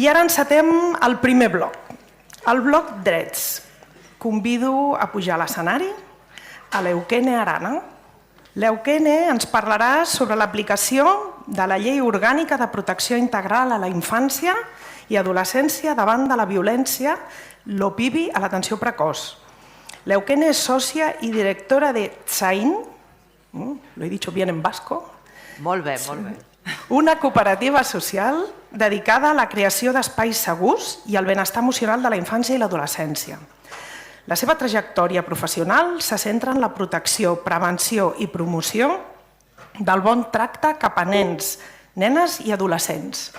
I ara encetem el primer bloc, el bloc Drets. Convido a pujar a l'escenari a l'Eukene Arana. L'Eukene ens parlarà sobre l'aplicació de la Llei Orgànica de Protecció Integral a la Infància i Adolescència davant de la violència, l'OPIBI a l'atenció precoç. L'Eukene és sòcia i directora de Tzain, lo he dicho bien en vasco, molt bé, molt bé. Una cooperativa social dedicada a la creació d'espais segurs i al benestar emocional de la infància i l'adolescència. La seva trajectòria professional se centra en la protecció, prevenció i promoció del bon tracte cap a nens, nenes i adolescents.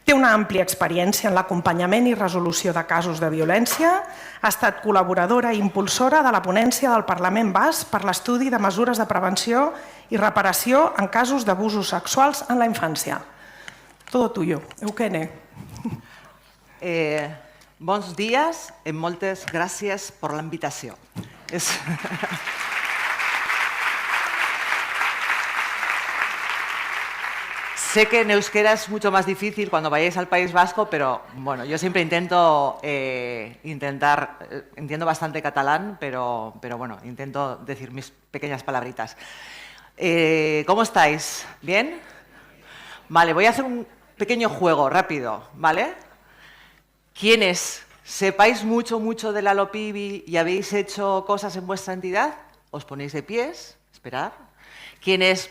Té una àmplia experiència en l'acompanyament i resolució de casos de violència, ha estat col·laboradora i impulsora de la ponència del Parlament Basc per l'estudi de mesures de prevenció i reparació en casos d'abusos sexuals en la infància. Todo tuyo, Eukene. Bons dies i moltes gràcies per la invitació. Sé que en euskera es mucho más difícil cuando vayáis al País Vasco, pero bueno, yo siempre entiendo bastante catalán, pero bueno, intento decir mis pequeñas palabritas. ¿Cómo estáis? ¿Bien? Vale, voy a hacer un pequeño juego rápido, ¿vale? Quienes sepáis mucho de la LOPIBI y habéis hecho cosas en vuestra entidad, os ponéis de pies, esperad. Quienes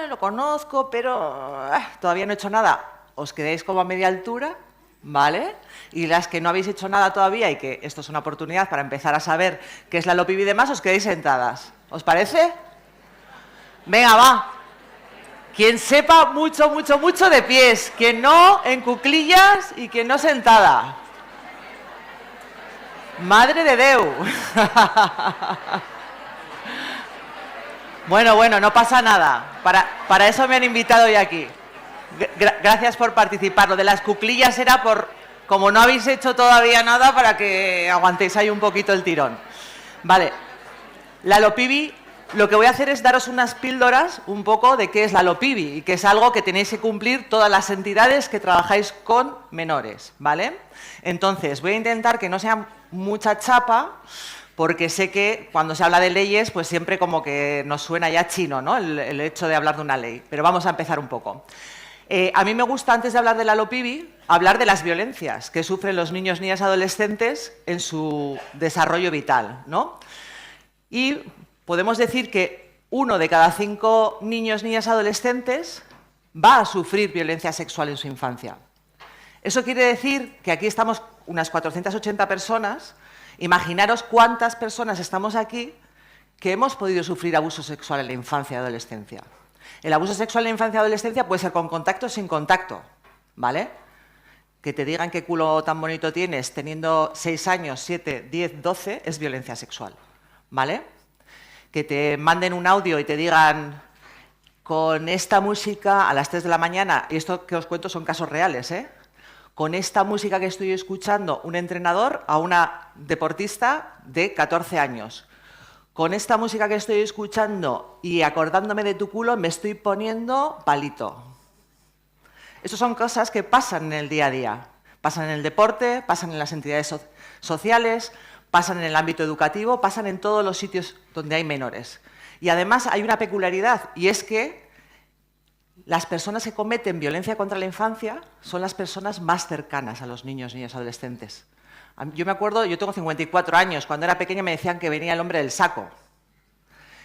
lo conozco, pero todavía no he hecho nada, os quedéis como a media altura, ¿vale? Y las que no habéis hecho nada todavía y que esto es una oportunidad para empezar a saber qué es la LOPIBI y demás, os quedéis sentadas. ¿Os parece? Venga, va. Quien sepa mucho de pies, quien no en cuclillas y quien no sentada. Madre de Déu. Bueno, no pasa nada. Para eso me han invitado hoy aquí. Gracias por participar. Lo de las cuclillas era por, como no habéis hecho todavía nada, para que aguantéis ahí un poquito el tirón. Vale. La LOPIBI, lo que voy a hacer es daros unas píldoras un poco de qué es la LOPIBI y que es algo que tenéis que cumplir todas las entidades que trabajáis con menores, ¿vale? Entonces, voy a intentar que no sea mucha chapa, porque sé que cuando se habla de leyes, pues siempre como que nos suena ya chino, ¿no? El hecho de hablar de una ley. Pero vamos a empezar un poco. A mí me gusta, antes de hablar de la LOPIBI, hablar de las violencias que sufren los niños, niñas y adolescentes en su desarrollo vital, ¿no? Y podemos decir que 1 de cada 5 niños, niñas y adolescentes va a sufrir violencia sexual en su infancia. Eso quiere decir que aquí estamos unas 480 personas. Imaginaros cuántas personas estamos aquí que hemos podido sufrir abuso sexual en la infancia y adolescencia. El abuso sexual en la infancia y adolescencia puede ser con contacto o sin contacto, ¿vale? Que te digan qué culo tan bonito tienes teniendo 6 años, 7, 10, 12 es violencia sexual, ¿vale? Que te manden un audio y te digan con esta música a las 3 de la mañana, y esto que os cuento son casos reales, ¿eh? Con esta música que estoy escuchando un entrenador a una deportista de 14 años. Con esta música que estoy escuchando y acordándome de tu culo me estoy poniendo palito. Estas son cosas que pasan en el día a día. Pasan en el deporte, pasan en las entidades sociales, pasan en el ámbito educativo, pasan en todos los sitios donde hay menores. Y además hay una peculiaridad, y es que las personas que cometen violencia contra la infancia son las personas más cercanas a los niños, niñas y adolescentes. Yo me acuerdo, yo tengo 54 años, cuando era pequeña me decían que venía el hombre del saco.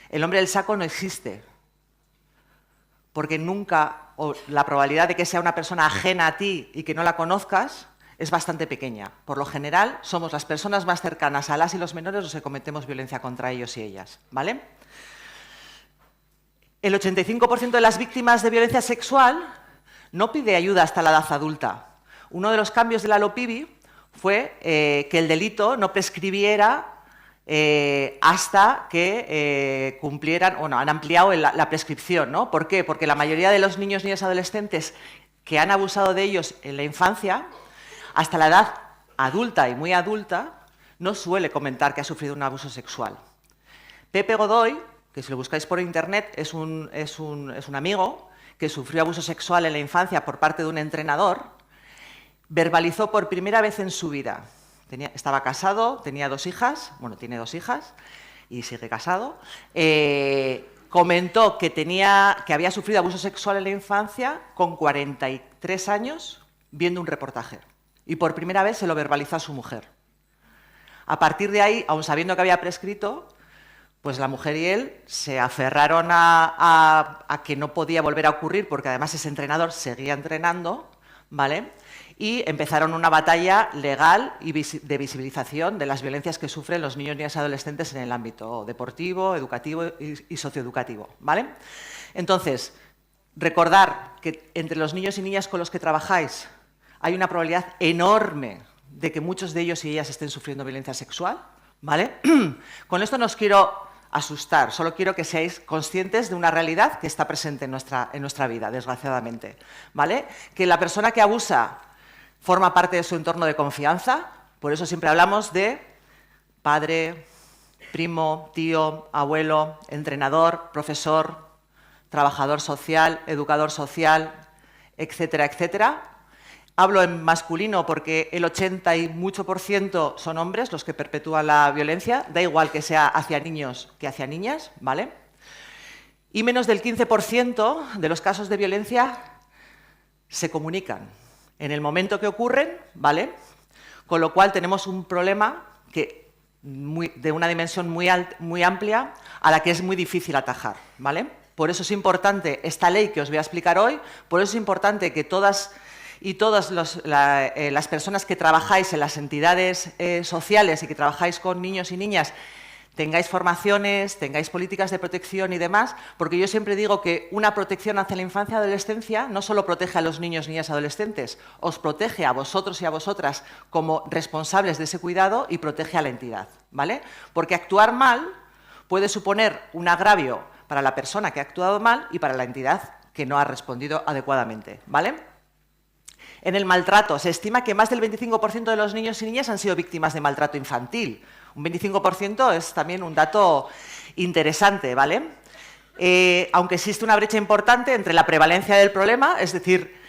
El hombre del saco no existe, porque nunca, o la probabilidad de que sea una persona ajena a ti y que no la conozcas es bastante pequeña. Por lo general, somos las personas más cercanas a las y los menores los que cometemos violencia contra ellos y ellas, ¿vale? El 85% de las víctimas de violencia sexual no pide ayuda hasta la edad adulta. Uno de los cambios de la LOPIBI fue que el delito no prescribiera hasta que cumplieran, bueno, han ampliado la prescripción, ¿no? ¿Por qué? Porque la mayoría de los niños, niñas y adolescentes que han abusado de ellos en la infancia, hasta la edad adulta y muy adulta, no suele comentar que ha sufrido un abuso sexual. Pepe Godoy, que si lo buscáis por internet, es un amigo que sufrió abuso sexual en la infancia por parte de un entrenador, verbalizó por primera vez en su vida. Estaba casado, tenía 2 hijas, bueno, tiene 2 hijas y sigue casado. Comentó que había sufrido abuso sexual en la infancia con 43 años viendo un reportaje. Y por primera vez se lo verbalizó a su mujer. A partir de ahí, aun sabiendo que había prescrito, pues la mujer y él se aferraron a que no podía volver a ocurrir, porque además ese entrenador seguía entrenando, ¿vale? Y empezaron una batalla legal y de visibilización de las violencias que sufren los niños, niñas y adolescentes en el ámbito deportivo, educativo y socioeducativo, ¿vale? Entonces, recordar que entre los niños y niñas con los que trabajáis hay una probabilidad enorme de que muchos de ellos y ellas estén sufriendo violencia sexual, ¿vale? Con esto no os quiero asustar, solo quiero que seáis conscientes de una realidad que está presente en nuestra vida, desgraciadamente, ¿vale? Que la persona que abusa forma parte de su entorno de confianza, por eso siempre hablamos de padre, primo, tío, abuelo, entrenador, profesor, trabajador social, educador social, etcétera, etcétera. Hablo en masculino porque el 80 y mucho % son hombres los que perpetúan la violencia, da igual que sea hacia niños que hacia niñas, ¿vale? Y menos del 15% de los casos de violencia se comunican en el momento que ocurren, ¿vale? Con lo cual tenemos un problema de una dimensión muy amplia a la que es muy difícil atajar, ¿vale? Por eso es importante esta ley que os voy a explicar hoy, por eso es importante que todas las personas que trabajáis en las entidades sociales y que trabajáis con niños y niñas tengáis formaciones, tengáis políticas de protección y demás, porque yo siempre digo que una protección hacia la infancia y adolescencia no solo protege a los niños, niñas y adolescentes, os protege a vosotros y a vosotras como responsables de ese cuidado y protege a la entidad, ¿vale? Porque actuar mal puede suponer un agravio para la persona que ha actuado mal y para la entidad que no ha respondido adecuadamente, ¿vale? En el maltrato, se estima que más del 25% de los niños y niñas han sido víctimas de maltrato infantil. Un 25% es también un dato interesante, ¿vale? Aunque existe una brecha importante entre la prevalencia del problema, es decir,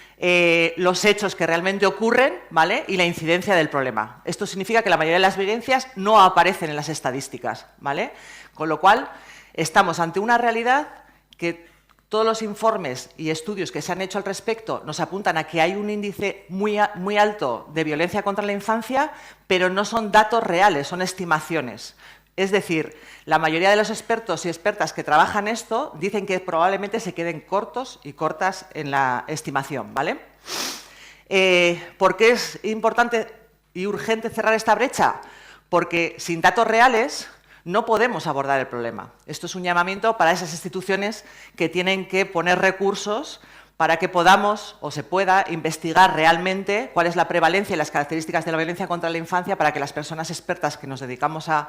los hechos que realmente ocurren, ¿vale? Y la incidencia del problema. Esto significa que la mayoría de las violencias no aparecen en las estadísticas, ¿vale? Con lo cual, estamos ante una realidad que todos los informes y estudios que se han hecho al respecto nos apuntan a que hay un índice muy alto de violencia contra la infancia, pero no son datos reales, son estimaciones. Es decir, la mayoría de los expertos y expertas que trabajan esto dicen que probablemente se queden cortos y cortas en la estimación, ¿vale? ¿Por qué es importante y urgente cerrar esta brecha? Porque sin datos reales no podemos abordar el problema. Esto es un llamamiento para esas instituciones que tienen que poner recursos para que podamos o se pueda investigar realmente cuál es la prevalencia y las características de la violencia contra la infancia para que las personas expertas que nos dedicamos a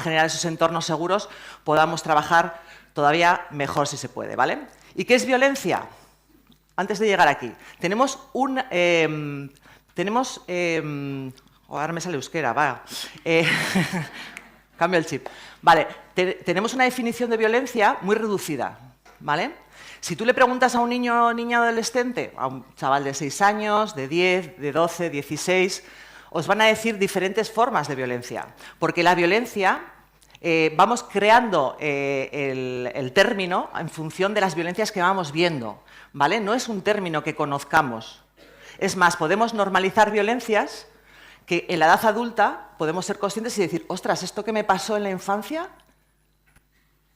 generar esos entornos seguros podamos trabajar todavía mejor si se puede, ¿vale? ¿Y qué es violencia? Antes de llegar aquí, tenemos ahora me sale euskera, va. Cambio el chip. Vale, tenemos una definición de violencia muy reducida, ¿vale? Si tú le preguntas a un niño o niña adolescente, a un chaval de 6 años, de 10, de 12, 16, os van a decir diferentes formas de violencia. Porque la violencia, vamos creando el término en función de las violencias que vamos viendo, ¿vale? No es un término que conozcamos. Es más, podemos normalizar violencias que en la edad adulta podemos ser conscientes y decir, ostras, esto que me pasó en la infancia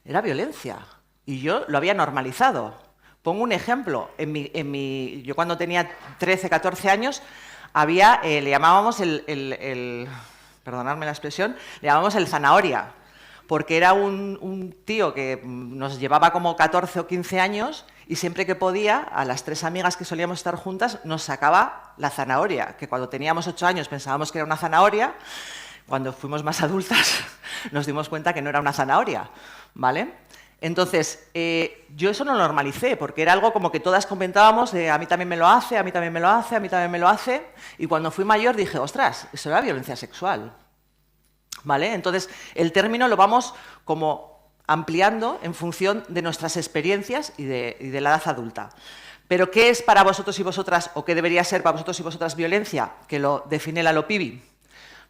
era violencia y yo lo había normalizado. Pongo un ejemplo. Yo cuando tenía 13, 14 años, le llamábamos perdonadme la expresión, le llamábamos el zanahoria, porque era un tío que nos llevaba como 14 o 15 años y siempre que podía, a las 3 amigas que solíamos estar juntas, nos sacaba la zanahoria, que cuando teníamos 8 años pensábamos que era una zanahoria, cuando fuimos más adultas nos dimos cuenta que no era una zanahoria, ¿vale? Entonces, yo eso no lo normalicé, porque era algo como que todas comentábamos de a mí también me lo hace, a mí también me lo hace, a mí también me lo hace, y cuando fui mayor dije, ostras, eso era violencia sexual, ¿vale? Entonces, el término lo vamos como ampliando en función de nuestras experiencias y de la edad adulta. Pero ¿qué es para vosotros y vosotras, o qué debería ser para vosotros y vosotras violencia? Que lo define la LOPIBI,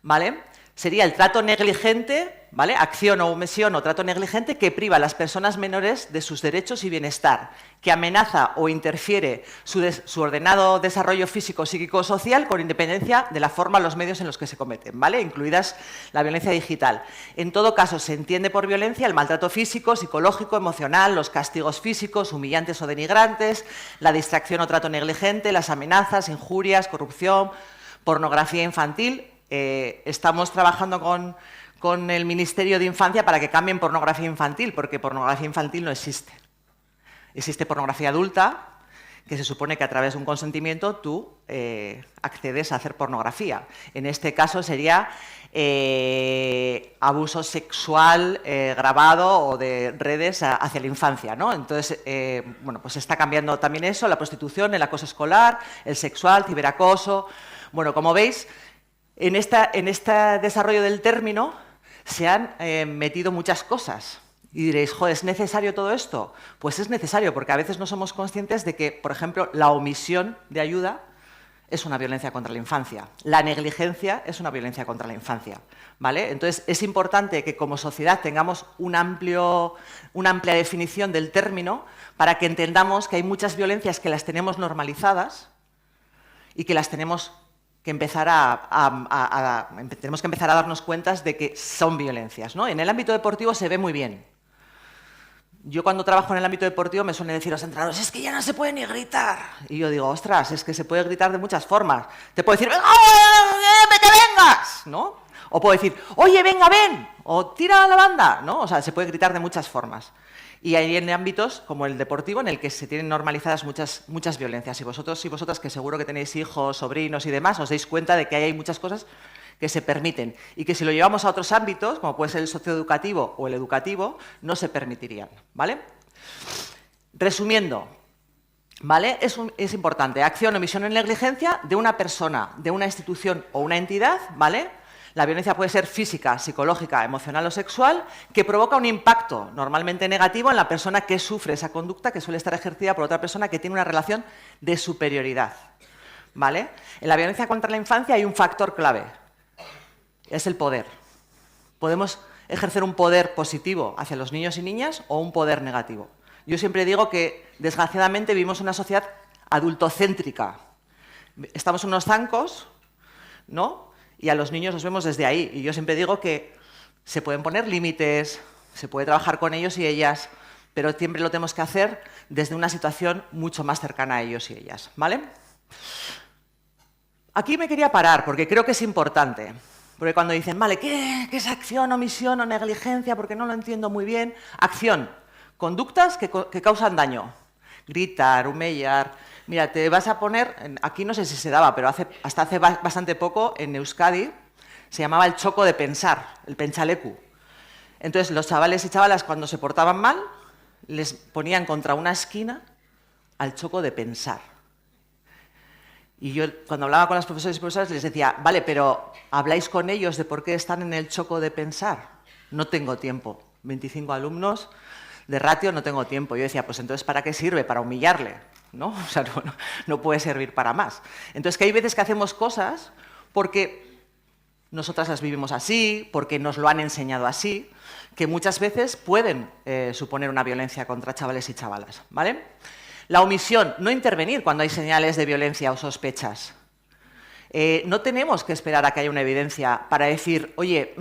¿vale? Sería el trato negligente, ¿vale? Acción o omisión o trato negligente que priva a las personas menores de sus derechos y bienestar, que amenaza o interfiere su ordenado desarrollo físico, psíquico, social, con independencia de la forma o los medios en los que se cometen, ¿vale? Incluidas la violencia digital. En todo caso, se entiende por violencia el maltrato físico, psicológico, emocional, los castigos físicos, humillantes o denigrantes, la distracción o trato negligente, las amenazas, injurias, corrupción, pornografía infantil. Estamos trabajando con el Ministerio de Infancia para que cambien pornografía infantil, porque pornografía infantil no existe. Existe pornografía adulta, que se supone que a través de un consentimiento tú accedes a hacer pornografía. En este caso sería abuso sexual grabado o de redes hacia la infancia, ¿no? Entonces, bueno, pues está cambiando también eso, la prostitución, el acoso escolar, el sexual, ciberacoso. Bueno, como veis, en este desarrollo del término se han metido muchas cosas. Y diréis, joder, ¿es necesario todo esto? Pues es necesario, porque a veces no somos conscientes de que, por ejemplo, la omisión de ayuda es una violencia contra la infancia. La negligencia es una violencia contra la infancia, ¿vale? Entonces, es importante que como sociedad tengamos una amplia definición del término para que entendamos que hay muchas violencias que las tenemos normalizadas y que las tenemos que empezar tenemos que empezar a darnos cuenta de que son violencias, ¿no? En el ámbito deportivo se ve muy bien. Yo cuando trabajo en el ámbito deportivo me suelen decir los entrenadores, es que ya no se puede ni gritar. Y yo digo, ostras, es que se puede gritar de muchas formas. Te puedo decir, ¡venga, que vengas! ¿No? O puedo decir, oye, venga, ven, o tira a la banda, ¿no? O sea, se puede gritar de muchas formas. Y hay en ámbitos como el deportivo en el que se tienen normalizadas muchas violencias. Y vosotros y vosotras, que seguro que tenéis hijos, sobrinos y demás, os dais cuenta de que hay muchas cosas que se permiten y que si lo llevamos a otros ámbitos, como puede ser el socioeducativo o el educativo, no se permitirían, ¿vale? Resumiendo, ¿vale? Es importante, acción, omisión o negligencia de una persona, de una institución o una entidad, ¿vale? La violencia puede ser física, psicológica, emocional o sexual, que provoca un impacto normalmente negativo en la persona que sufre esa conducta, que suele estar ejercida por otra persona que tiene una relación de superioridad, ¿vale? En la violencia contra la infancia hay un factor clave, es el poder. Podemos ejercer un poder positivo hacia los niños y niñas o un poder negativo. Yo siempre digo que, desgraciadamente, vivimos en una sociedad adultocéntrica. Estamos en unos zancos, ¿no? Y a los niños los vemos desde ahí. Y yo siempre digo que se pueden poner límites, se puede trabajar con ellos y ellas, pero siempre lo tenemos que hacer desde una situación mucho más cercana a ellos y ellas, ¿vale? Aquí me quería parar porque creo que es importante. Porque cuando dicen, vale, ¿qué es acción, omisión o negligencia? Porque no lo entiendo muy bien. Acción, conductas que causan daño. Gritar, humillar. Mira, te vas a poner, aquí no sé si se daba, pero hasta hace bastante poco en Euskadi se llamaba el choco de pensar, el penchaleku. Entonces los chavales y chavalas cuando se portaban mal les ponían contra una esquina al choco de pensar. Y yo cuando hablaba con los profesores y profesoras les decía, vale, pero ¿habláis con ellos de por qué están en el choco de pensar? No tengo tiempo, 25 alumnos de ratio, no tengo tiempo. Yo decía, pues entonces ¿para qué sirve? Para humillarle, ¿no? O sea, no puede servir para más. Entonces, que hay veces que hacemos cosas porque nosotras las vivimos así, porque nos lo han enseñado así, que muchas veces pueden suponer una violencia contra chavales y chavalas, ¿vale? La omisión, no intervenir cuando hay señales de violencia o sospechas. No tenemos que esperar a que haya una evidencia para decir, oye,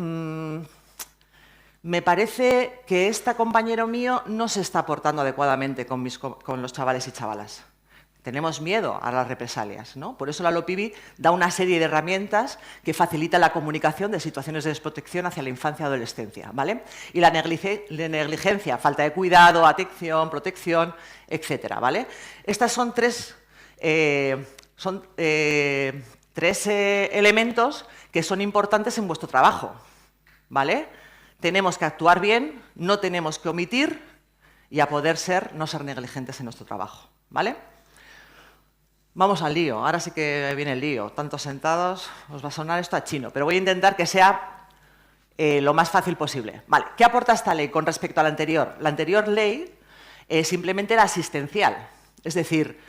me parece que este compañero mío no se está portando adecuadamente con los chavales y chavalas. Tenemos miedo a las represalias, ¿no? Por eso la LOPIBI da una serie de herramientas que facilitan la comunicación de situaciones de desprotección hacia la infancia y adolescencia, ¿vale? Y la negligencia, falta de cuidado, atención, protección, etcétera, ¿vale? Estas son tres elementos que son importantes en vuestro trabajo, ¿vale? Tenemos que actuar bien, no tenemos que omitir y a poder ser, no ser negligentes en nuestro trabajo, ¿vale? Vamos al lío, ahora sí que viene el lío. Tantos sentados, os va a sonar esto a chino, pero voy a intentar que sea lo más fácil posible. Vale, ¿qué aporta esta ley con respecto a la anterior? La anterior ley simplemente era asistencial, es decir,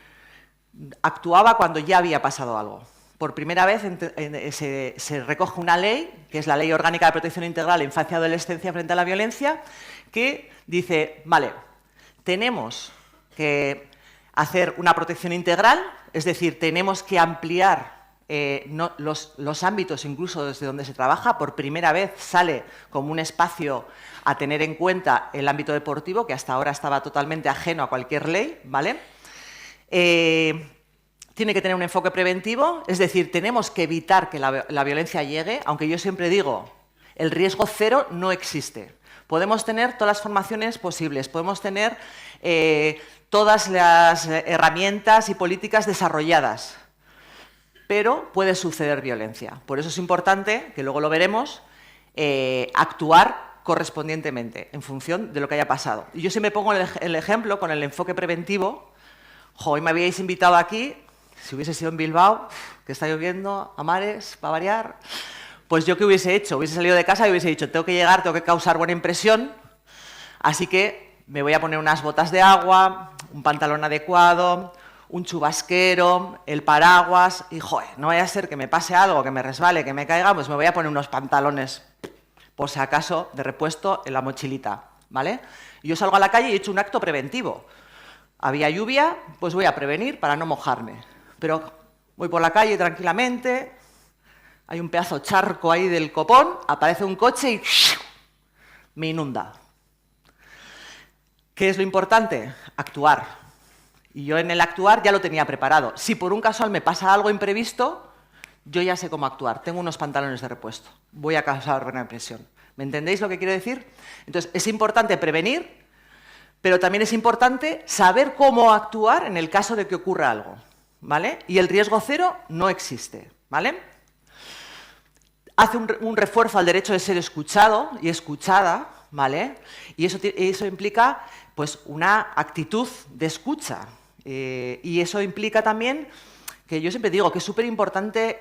actuaba cuando ya había pasado algo. Por primera vez se recoge una ley, que es la Ley Orgánica de Protección Integral de Infancia y Adolescencia frente a la violencia, que dice, vale, tenemos que hacer una protección integral, es decir, tenemos que ampliar los ámbitos incluso desde donde se trabaja. Por primera vez sale como un espacio a tener en cuenta el ámbito deportivo, que hasta ahora estaba totalmente ajeno a cualquier ley, ¿vale? Tiene que tener un enfoque preventivo, es decir, tenemos que evitar que la violencia llegue, aunque yo siempre digo, el riesgo cero no existe. Podemos tener todas las formaciones posibles, podemos tener todas las herramientas y políticas desarrolladas, pero puede suceder violencia. Por eso es importante, que luego lo veremos, actuar correspondientemente en función de lo que haya pasado. Y yo siempre pongo el ejemplo con el enfoque preventivo. Hoy me habíais invitado aquí, si hubiese sido en Bilbao, que está lloviendo, a mares, para variar, pues yo ¿qué hubiese hecho? Hubiese salido de casa y hubiese dicho, tengo que llegar, tengo que causar buena impresión, así que me voy a poner unas botas de agua, un pantalón adecuado, un chubasquero, el paraguas, y joder, no vaya a ser que me pase algo, que me resbale, que me caiga, pues me voy a poner unos pantalones, por si acaso, de repuesto en la mochilita, ¿vale? Y yo salgo a la calle y he hecho un acto preventivo. Había lluvia, pues voy a prevenir para no mojarme. Pero voy por la calle tranquilamente, hay un pedazo de charco ahí del copón, aparece un coche y me inunda. ¿Qué es lo importante? Actuar. Y yo en el actuar ya lo tenía preparado. Si por un casual me pasa algo imprevisto, yo ya sé cómo actuar. Tengo unos pantalones de repuesto. Voy a causar buena impresión. ¿Me entendéis lo que quiero decir? Entonces, es importante prevenir, pero también es importante saber cómo actuar en el caso de que ocurra algo, ¿vale? Y el riesgo cero no existe, ¿vale? Hace un refuerzo al derecho de ser escuchado y escuchada, ¿vale? Y eso implica, pues, una actitud de escucha. Y eso implica también, que yo siempre digo que es súper importante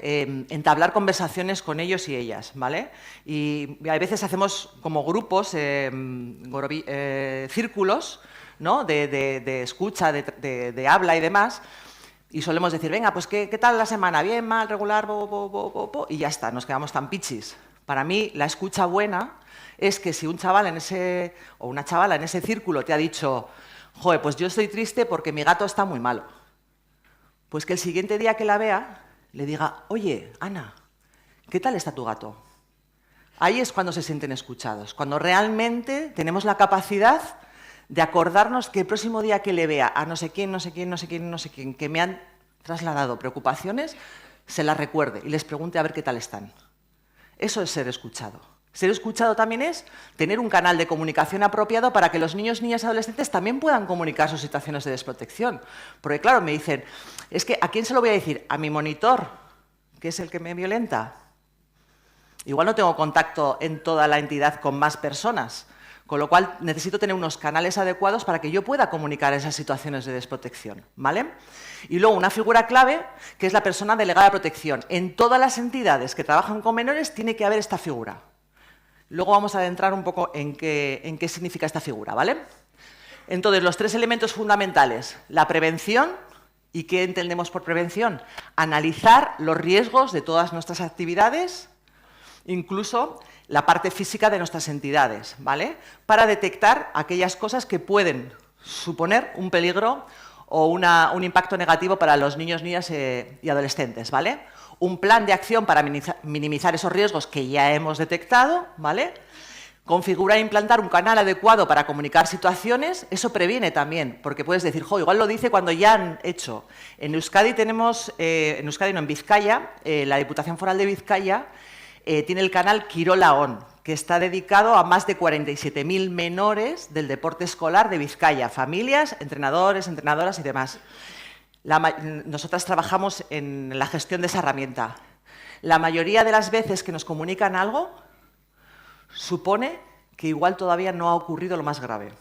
entablar conversaciones con ellos y ellas, ¿vale? Y a veces hacemos como grupos, círculos, ¿no? de escucha, de habla y demás, y solemos decir, venga, pues ¿qué tal la semana? Bien, mal, regular, y ya está, nos quedamos tan pichis. Para mí, la escucha buena es que si un chaval o una chavala en ese círculo te ha dicho, joder, pues yo estoy triste porque mi gato está muy malo, pues que el siguiente día que la vea, le diga, oye, Ana, ¿qué tal está tu gato? Ahí es cuando se sienten escuchados, cuando realmente tenemos la capacidad de acordarnos que el próximo día que le vea a no sé quién, que me han trasladado preocupaciones, se las recuerde y les pregunte a ver qué tal están. Eso es ser escuchado. Ser escuchado también es tener un canal de comunicación apropiado para que los niños, niñas y adolescentes también puedan comunicar sus situaciones de desprotección. Porque claro, me dicen, es que ¿a quién se lo voy a decir? ¿A mi monitor, que es el que me violenta? Igual no tengo contacto en toda la entidad con más personas, con lo cual necesito tener unos canales adecuados para que yo pueda comunicar esas situaciones de desprotección, ¿vale? Y luego una figura clave, que es la persona delegada de protección. En todas las entidades que trabajan con menores tiene que haber esta figura. Luego vamos a adentrar un poco en qué significa esta figura, ¿vale? Entonces, los tres elementos fundamentales, la prevención, ¿y qué entendemos por prevención? Analizar los riesgos de todas nuestras actividades, incluso la parte física de nuestras entidades, ¿vale? Para detectar aquellas cosas que pueden suponer un peligro o un impacto negativo para los niños, niñas y adolescentes, ¿vale? Un plan de acción para minimizar esos riesgos que ya hemos detectado, ¿vale? Configurar e implantar un canal adecuado para comunicar situaciones, eso previene también, porque puedes decir, jo, igual lo dice cuando ya han hecho. En Euskadi tenemos, en Vizcaya, la Diputación Foral de Vizcaya tiene el canal Kirola On, que está dedicado a más de 47.000 menores del deporte escolar de Vizcaya, familias, entrenadores, entrenadoras y demás. Nosotras trabajamos en la gestión de esa herramienta. La mayoría de las veces que nos comunican algo supone que igual todavía no ha ocurrido lo más grave,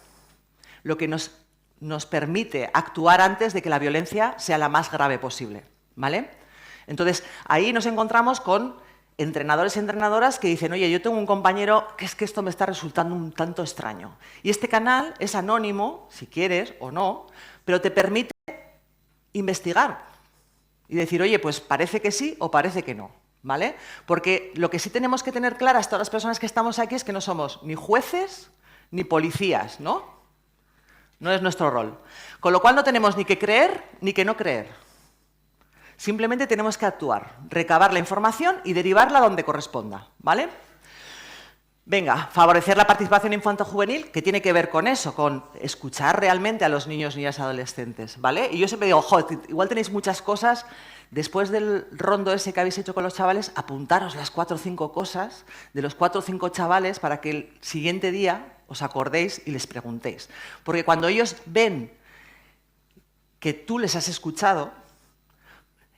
lo que nos permite actuar antes de que la violencia sea la más grave posible, ¿vale? Entonces, ahí nos encontramos con entrenadores y entrenadoras que dicen, oye, yo tengo un compañero que es que esto me está resultando un tanto extraño. Y este canal es anónimo, si quieres o no, pero te permite investigar. y decir, oye, pues parece que sí o parece que no, ¿vale? Porque lo que sí tenemos que tener claras todas las personas que estamos aquí es que no somos ni jueces ni policías, ¿no? No es nuestro rol. Con lo cual no tenemos ni que creer ni que no creer. Simplemente tenemos que actuar, recabar la información y derivarla donde corresponda, ¿vale? Venga, favorecer la participación infanto-juvenil, que tiene que ver con eso, con escuchar realmente a los niños, niñas y adolescentes, ¿vale? Y yo siempre digo, joder, igual tenéis muchas cosas, después del rondo ese que habéis hecho con los chavales, apuntaros las 4 o 5 cosas de los 4 o 5 chavales para que el siguiente día os acordéis y les preguntéis. Porque cuando ellos ven que tú les has escuchado,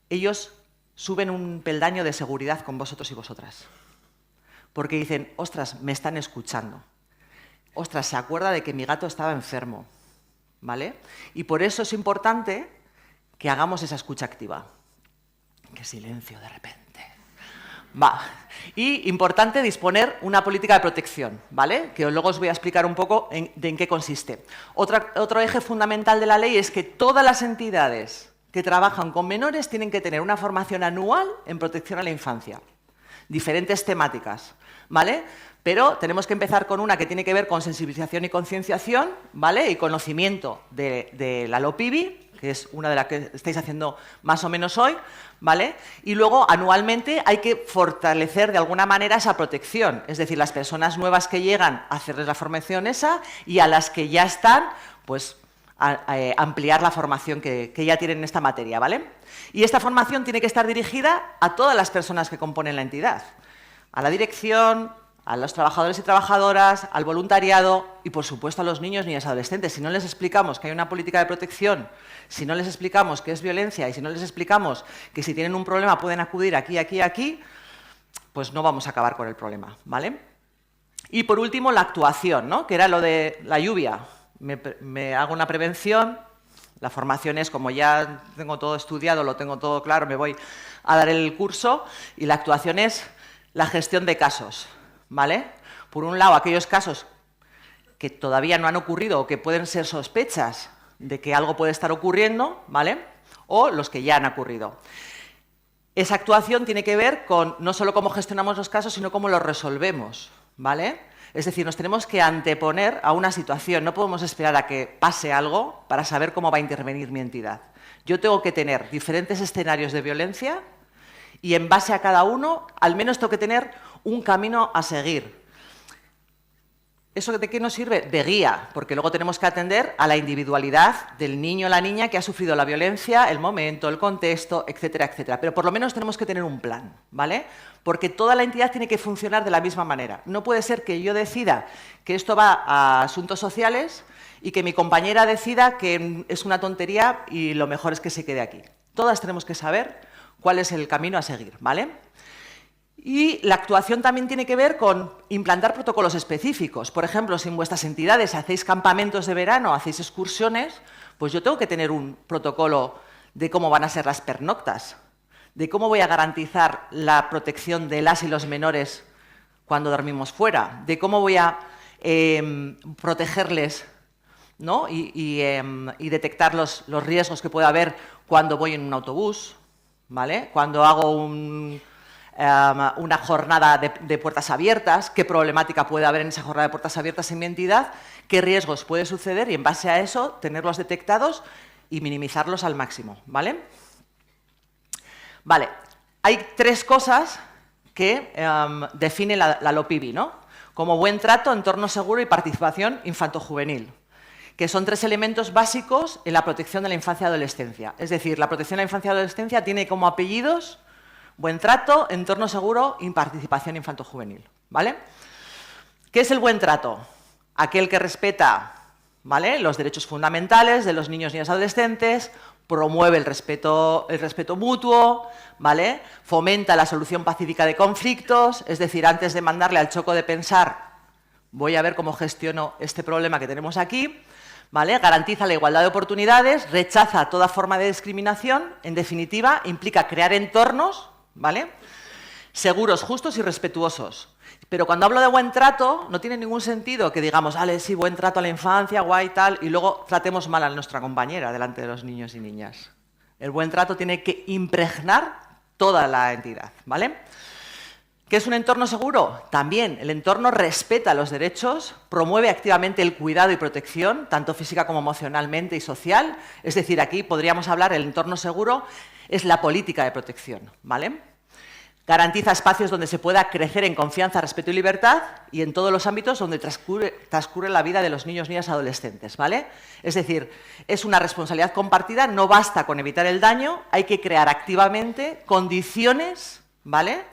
ellos suben un peldaño de seguridad con vosotros y vosotras. Porque dicen, ostras, me están escuchando. Ostras, se acuerda de que mi gato estaba enfermo, ¿vale? Y por eso es importante que hagamos esa escucha activa. Qué silencio de repente. Va. Y importante disponer una política de protección, ¿vale? Que luego os voy a explicar un poco en qué consiste. Otro eje fundamental de la ley es que todas las entidades que trabajan con menores tienen que tener una formación anual en protección a la infancia. Diferentes temáticas, ¿vale? Pero tenemos que empezar con una que tiene que ver con sensibilización y concienciación, ¿vale? Y conocimiento de la LOPIBI, que es una de las que estáis haciendo más o menos hoy, ¿vale? Y luego, anualmente, hay que fortalecer de alguna manera esa protección, es decir, las personas nuevas que llegan, hacerles la formación esa, y a las que ya están, pues, ampliar la formación que ya tienen en esta materia, ¿vale? Y esta formación tiene que estar dirigida a todas las personas que componen la entidad, a la dirección, a los trabajadores y trabajadoras, al voluntariado y, por supuesto, a los niños, niñas y adolescentes. Si no les explicamos que hay una política de protección, si no les explicamos qué es violencia y si no les explicamos que si tienen un problema pueden acudir aquí, aquí, aquí, pues no vamos a acabar con el problema, ¿vale? Y, por último, la actuación, ¿no? Que era lo de la lluvia. Me hago una prevención, la formación es, como ya tengo todo estudiado, lo tengo todo claro, me voy a dar el curso, y la actuación es la gestión de casos, ¿vale? Por un lado, aquellos casos que todavía no han ocurrido o que pueden ser sospechas de que algo puede estar ocurriendo, ¿vale? O los que ya han ocurrido. Esa actuación tiene que ver con no solo cómo gestionamos los casos, sino cómo los resolvemos, ¿vale? Es decir, nos tenemos que anteponer a una situación, no podemos esperar a que pase algo para saber cómo va a intervenir mi entidad. Yo tengo que tener diferentes escenarios de violencia y en base a cada uno, al menos tengo que tener un camino a seguir. ¿Eso de qué nos sirve? De guía, porque luego tenemos que atender a la individualidad del niño o la niña que ha sufrido la violencia, el momento, el contexto, etcétera, etcétera. Pero por lo menos tenemos que tener un plan, ¿vale? Porque toda la entidad tiene que funcionar de la misma manera. No puede ser que yo decida que esto va a asuntos sociales y que mi compañera decida que es una tontería y lo mejor es que se quede aquí. Todas tenemos que saber cuál es el camino a seguir, ¿vale? Y la actuación también tiene que ver con implantar protocolos específicos. Por ejemplo, si en vuestras entidades hacéis campamentos de verano, hacéis excursiones, pues yo tengo que tener un protocolo de cómo van a ser las pernoctas, de cómo voy a garantizar la protección de las y los menores cuando dormimos fuera, de cómo voy a protegerles, ¿no? y detectar los riesgos que puede haber cuando voy en un autobús, ¿vale? Cuando hago una jornada de puertas abiertas, qué problemática puede haber en esa jornada de puertas abiertas en mi entidad, qué riesgos puede suceder y en base a eso tenerlos detectados y minimizarlos al máximo, ¿vale? Vale, hay 3 cosas que define la LOPIBI, ¿no? Como buen trato, entorno seguro y participación infanto-juvenil, que son 3 elementos básicos en la protección de la infancia y adolescencia. Es decir, la protección de la infancia y adolescencia tiene como apellidos buen trato, entorno seguro y participación infanto-juvenil, ¿vale? ¿Qué es el buen trato? Aquel que respeta, ¿vale?, los derechos fundamentales de los niños, niñas y adolescentes, promueve el respeto mutuo, ¿vale?, fomenta la solución pacífica de conflictos, es decir, antes de mandarle al choco de pensar, voy a ver cómo gestiono este problema que tenemos aquí, ¿vale?, garantiza la igualdad de oportunidades, rechaza toda forma de discriminación, en definitiva, implica crear entornos, ¿vale?, seguros, justos y respetuosos. Pero cuando hablo de buen trato, no tiene ningún sentido que digamos, vale, sí, buen trato a la infancia, guay, tal, y luego tratemos mal a nuestra compañera delante de los niños y niñas. El buen trato tiene que impregnar toda la entidad, ¿vale? ¿Qué es un entorno seguro? También el entorno respeta los derechos, promueve activamente el cuidado y protección, tanto física como emocionalmente y social. Es decir, aquí podríamos hablar, el entorno seguro es la política de protección, ¿vale? Garantiza espacios donde se pueda crecer en confianza, respeto y libertad y en todos los ámbitos donde transcurre la vida de los niños, niñas y adolescentes, ¿vale? Es decir, es una responsabilidad compartida, no basta con evitar el daño, hay que crear activamente condiciones, ¿vale?,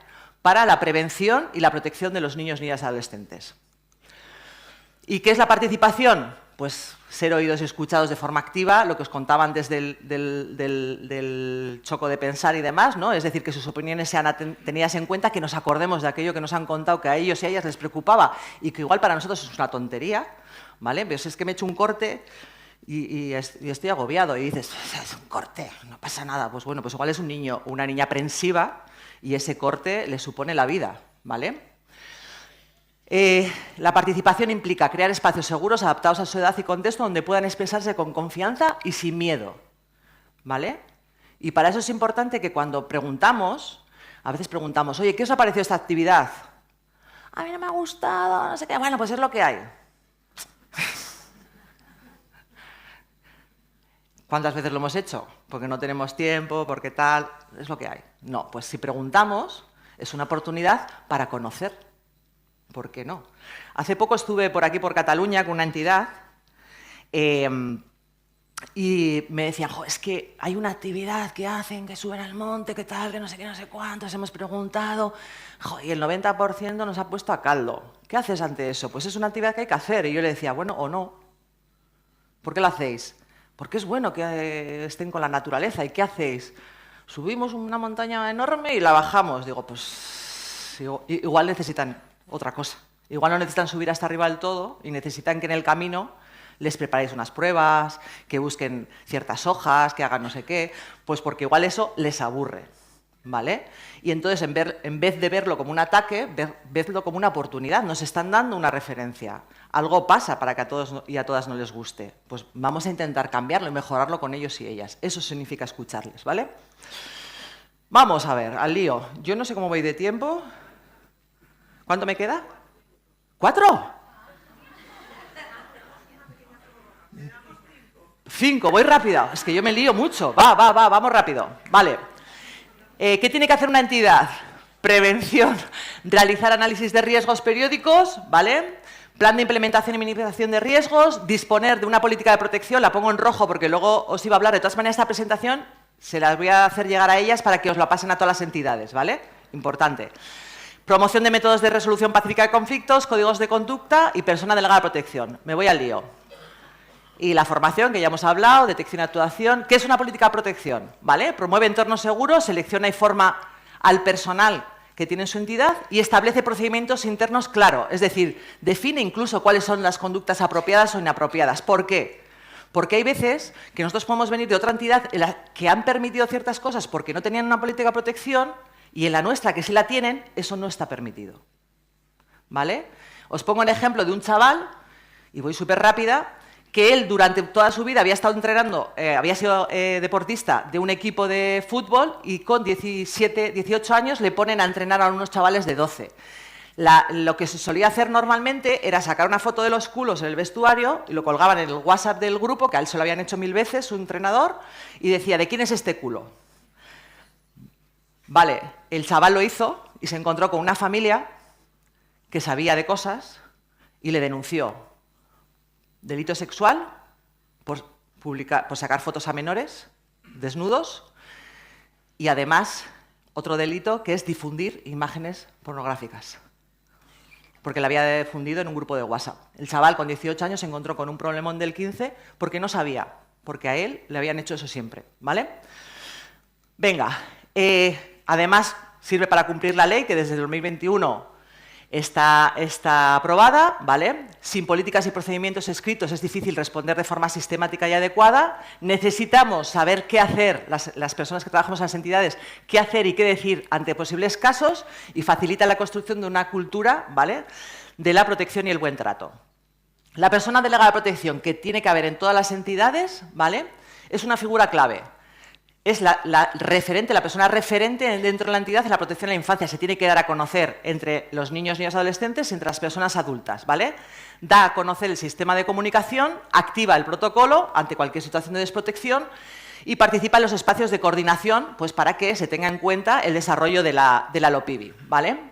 para la prevención y la protección de los niños, niñas y adolescentes. ¿Y qué es la participación? Pues ser oídos y escuchados de forma activa, lo que os contaba antes del choco de pensar y demás, ¿no? Es decir, que sus opiniones sean tenidas en cuenta, que nos acordemos de aquello que nos han contado que a ellos y a ellas les preocupaba y que igual para nosotros es una tontería, ¿vale? Pero es que me he hecho un corte y estoy agobiado y dices, es un corte, no pasa nada. Pues bueno, pues igual es un niño o una niña aprensiva y ese corte le supone la vida, ¿vale? La participación implica crear espacios seguros adaptados a su edad y contexto donde puedan expresarse con confianza y sin miedo, ¿vale? Y para eso es importante que cuando preguntamos, a veces preguntamos, oye, ¿qué os ha parecido esta actividad? A mí no me ha gustado, no sé qué. Bueno, pues es lo que hay. ¿Cuántas veces lo hemos hecho? Porque no tenemos tiempo, porque tal, es lo que hay. No, pues si preguntamos, es una oportunidad para conocer. ¿Por qué no? Hace poco estuve por aquí, por Cataluña, con una entidad y me decían, jo, es que hay una actividad que hacen, que suben al monte, que tal, que no sé qué, no sé cuántos, hemos preguntado, jo, y el 90% nos ha puesto a caldo. ¿Qué haces ante eso? Pues es una actividad que hay que hacer. Y yo le decía, bueno, o no. ¿Por qué lo hacéis? Porque es bueno que estén con la naturaleza. ¿Y qué hacéis? Subimos una montaña enorme y la bajamos. Digo, pues igual necesitan otra cosa. Igual no necesitan subir hasta arriba del todo y necesitan que en el camino les preparéis unas pruebas, que busquen ciertas hojas, que hagan no sé qué, pues porque igual eso les aburre, ¿vale? Y entonces, en vez de verlo como un ataque, vedlo como una oportunidad. Nos están dando una referencia. Algo pasa para que a todos y a todas no les guste. Pues vamos a intentar cambiarlo y mejorarlo con ellos y ellas. Eso significa escucharles, ¿vale? Vamos a ver, al lío. Yo no sé cómo voy de tiempo. ¿Cuánto me queda? ¿4? 5, voy rápida. Es que yo me lío mucho. Vamos rápido. Vale. ¿Qué tiene que hacer una entidad? Prevención. Realizar análisis de riesgos periódicos, ¿vale? Plan de implementación y minimización de riesgos. Disponer de una política de protección. La pongo en rojo porque luego os iba a hablar. De todas maneras, esta presentación se las voy a hacer llegar a ellas para que os la pasen a todas las entidades, ¿vale? Importante. Promoción de métodos de resolución pacífica de conflictos, códigos de conducta y persona delegada de protección. Me voy al lío. Y la formación, que ya hemos hablado, detección y actuación. ¿Qué es una política de protección? ¿Vale? Promueve entornos seguros, selecciona y forma al personal que tiene en su entidad y establece procedimientos internos claros. Es decir, define incluso cuáles son las conductas apropiadas o inapropiadas. ¿Por qué? Porque hay veces que nosotros podemos venir de otra entidad en la que han permitido ciertas cosas porque no tenían una política de protección y en la nuestra, que sí la tienen, eso no está permitido. ¿Vale? Os pongo el ejemplo de un chaval, y voy súper rápida, que él durante toda su vida había estado entrenando, había sido deportista de un equipo de fútbol y con 17, 18 años le ponen a entrenar a unos chavales de 12. Lo que se solía hacer normalmente era sacar una foto de los culos en el vestuario y lo colgaban en el WhatsApp del grupo, que a él se lo habían hecho 1000 veces su entrenador, y decía, ¿de quién es este culo? Vale, el chaval lo hizo y se encontró con una familia que sabía de cosas y le denunció. Delito sexual por sacar fotos a menores, desnudos, y además otro delito que es difundir imágenes pornográficas, porque la había difundido en un grupo de WhatsApp. El chaval con 18 años se encontró con un problemón del 15 porque no sabía, porque a él le habían hecho eso siempre, ¿vale? Venga, además sirve para cumplir la ley que desde 2021 está aprobada, ¿vale? Sin políticas y procedimientos escritos es difícil responder de forma sistemática y adecuada. Necesitamos saber qué hacer, las personas que trabajamos en las entidades, qué hacer y qué decir ante posibles casos y facilita la construcción de una cultura, ¿vale?, de la protección y el buen trato. La persona delegada de protección que tiene que haber en todas las entidades, ¿vale?, es una figura clave. es la persona referente dentro de la entidad en la protección de la infancia. Se tiene que dar a conocer entre los niños, niñas, adolescentes y entre las personas adultas, ¿vale? Da a conocer el sistema de comunicación, activa el protocolo ante cualquier situación de desprotección y participa en los espacios de coordinación, pues para que se tenga en cuenta el desarrollo de la LOPIBI, ¿vale?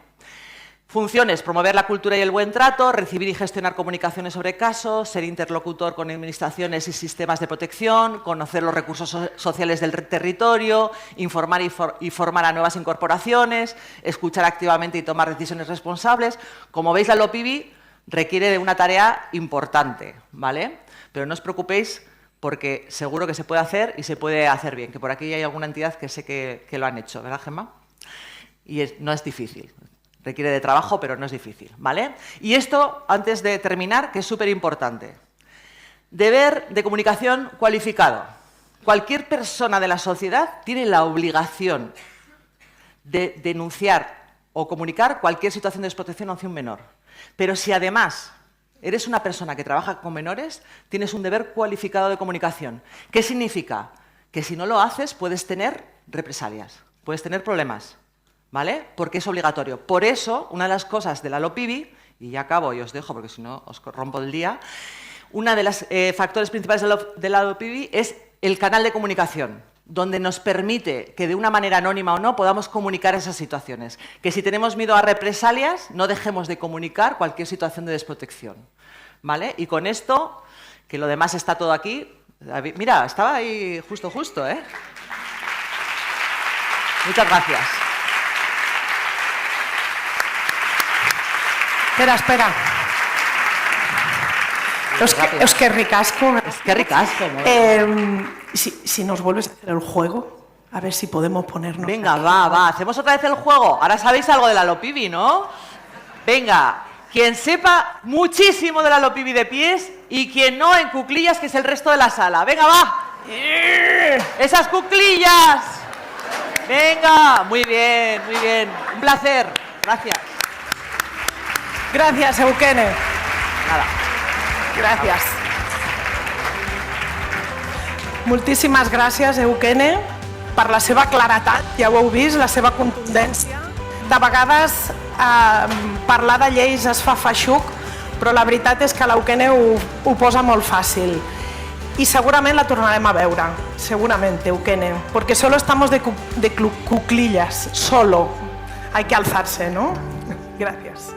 Funciones: promover la cultura y el buen trato, recibir y gestionar comunicaciones sobre casos, ser interlocutor con administraciones y sistemas de protección, conocer los recursos sociales del territorio, informar y formar a nuevas incorporaciones, escuchar activamente y tomar decisiones responsables. Como veis, la LOPIBI requiere de una tarea importante, ¿vale? Pero no os preocupéis porque seguro que se puede hacer y se puede hacer bien, que por aquí hay alguna entidad que sé que lo han hecho, ¿verdad, Gemma? Y no es difícil. Requiere de trabajo, pero no es difícil, ¿vale? Y esto, antes de terminar, que es súper importante. Deber de comunicación cualificado. Cualquier persona de la sociedad tiene la obligación de denunciar o comunicar cualquier situación de desprotección hacia un menor. Pero si además eres una persona que trabaja con menores, tienes un deber cualificado de comunicación. ¿Qué significa? Que si no lo haces puedes tener represalias, puedes tener problemas, ¿vale? Porque es obligatorio. Por eso, una de las cosas de la LOPIBI, y ya acabo y os dejo porque si no os rompo el día, una de los factores principales de la LOPIBI es el canal de comunicación, donde nos permite que de una manera anónima o no podamos comunicar esas situaciones. Que si tenemos miedo a represalias, no dejemos de comunicar cualquier situación de desprotección, ¿vale? Y con esto, que lo demás está todo aquí, mira, estaba ahí justo, ¿eh? Muchas gracias. Espera. Es que ricasco. Es que ricasco. Si nos vuelves a hacer el juego, a ver si podemos ponernos... Venga, va. ¿Hacemos otra vez el juego? Ahora sabéis algo de la LOPIBI, ¿no? Venga, quien sepa muchísimo de la LOPIBI de pies y quien no en cuclillas, que es el resto de la sala. Venga, va. ¡Esas cuclillas! Venga, muy bien. Un placer. Gracias. Gràcies, Eukene. Nada. Gràcies. Moltíssimes gràcies, Eukene, per la seva claretat, ja ho heu vist, la seva contundència. De vegades parlar de lleis es fa feixuc, però la veritat és que l'Eukene ho posa molt fàcil. Y segurament la tornarem a veure, seguramente, Eukene, porque solo estamos de cuclillas, solo. Hay que alzarse, ¿no? Gracias.